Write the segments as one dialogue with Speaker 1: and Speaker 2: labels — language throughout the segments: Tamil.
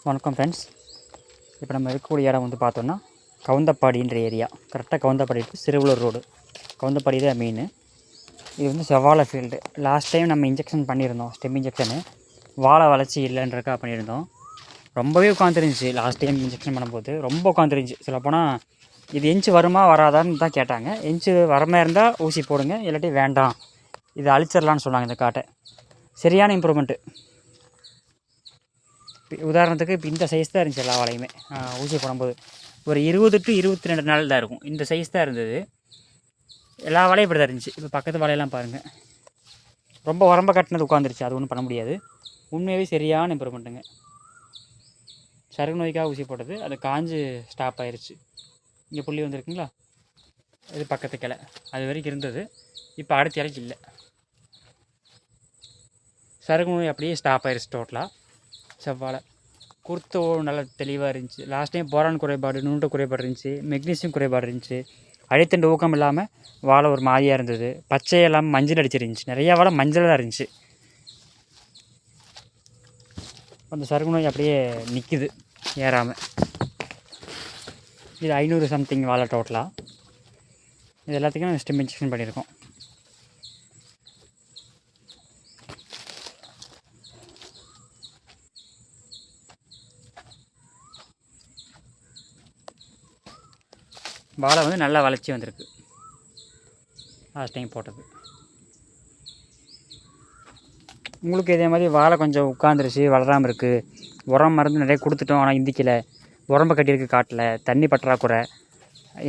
Speaker 1: வணக்கம் ஃப்ரெண்ட்ஸ். இப்போ நம்ம இருக்கக்கூடிய இடம் வந்து பார்த்தோன்னா கவுந்தப்பாடின்ற ஏரியா. கரெக்டாக கவுந்தப்பாடி டு சிறுவலூர் ரோடு. கவுந்தப்பாடி தான் மெயின். இது வந்து செவ்வாழை ஃபீல்டு. லாஸ்ட் டைம் நம்ம இன்ஜெக்ஷன் பண்ணியிருந்தோம், ஸ்டெம் இன்ஜெக்ஷனு. வாழை வளர்ச்சி இல்லைன்றக்கா பண்ணியிருந்தோம். ரொம்பவே உட்காந்துருந்துச்சு. லாஸ்ட் டைம் இன்ஜெக்ஷன் பண்ணும்போது ரொம்ப உட்காந்துருந்துச்சு. சொல்லப்போனால் இது எஞ்சி வருமா வராதான்னு தான் கேட்டாங்க. எஞ்சி வரமா இருந்தால் ஊசி போடுங்க, இல்லாட்டி வேண்டாம், இது அழிச்சிடலான்னு சொன்னாங்க இந்த காட்டை. சரியான இம்ப்ரூவ்மெண்ட்டு. உதாரணத்துக்கு இப்போ இந்த சைஸ் தான் இருந்துச்சு எல்லா வாழையுமே. ஊசி போடும்போது ஒரு 20 to 22 நாள் தான் இருக்கும். இந்த சைஸ் தான் இருந்தது. எல்லா வாழையும் இப்படி தான் இருந்துச்சு. இப்போ பக்கத்து வாழையெல்லாம் பாருங்கள், ரொம்ப உரம்ப கட்டினது உட்காந்துருச்சு. அது ஒன்றும் பண்ண முடியாது. உண்மையாகவே சரியான இம்ப்ரூவ்மெண்ட்டுங்க. சருகு நோய்க்காக ஊசி போட்டது, அது காஞ்சு ஸ்டாப் ஆயிடுச்சு. இங்கே புள்ளி வந்துருக்குங்களா, இது பக்கத்து கிளை அது வரைக்கும் இருந்தது. இப்போ அடுத்த இலைக்கு இல்லை. சருகு நோய் அப்படியே ஸ்டாப் ஆயிடுச்சு டோட்டலாக. செவ்வாழை குருத்தோ நல்லா தெளிவாக இருந்துச்சு. லாஸ்ட் டைம் போரான் குறைபாடு, நுண்ணுட்ட குறைபாடு இருந்துச்சு, மெக்னீசியம் குறைபாடு இருந்துச்சு. அடித்தண்டு ஊக்கம் இல்லாமல் வாழை ஒரு மாதிரியாக இருந்தது. பச்சை இல்லாமல் மஞ்சள் அடிச்சிருந்துச்சு. நிறையா வாழை மஞ்சள் தான் இருந்துச்சு. அந்த சருகு நோய் அப்படியே நிற்கிது ஏறாமல். இது 500 சம்திங் வாழை டோட்டலாக. இது எல்லாத்துக்கும் ஸ்டெம் இன்ஜெக்ஷன் பண்ணியிருக்கோம். வாழை வந்து நல்லா வளர்ச்சி வந்திருக்கு லாஸ்ட் டைம் போட்டது. உங்களுக்கு இதே மாதிரி வாழை கொஞ்சம் உட்காந்துருச்சு, வளராமல் இருக்குது, உரம் மருந்து நிறைய கொடுத்துட்டோம், ஆனால் இந்திக்கலை, உரம்ப கட்டியிருக்கு காட்டில், தண்ணி பற்றாக்குறை,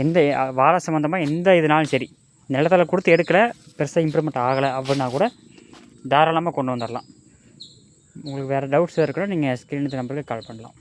Speaker 1: எந்த வாழை சம்மந்தமாக எந்த இதுனாலும் சரி, நிலத்தில் கொடுத்து எடுக்கலை, பெருசாக இம்ப்ரூவ்மெண்ட் ஆகலை அப்படின்னா கூட தாராளமாக கொண்டு வந்துடலாம். உங்களுக்கு வேறு டவுட்ஸ் இருக்குன்னா நீங்கள் ஸ்க்ரீனுக்கு நம்பருக்கு கால் பண்ணலாம்.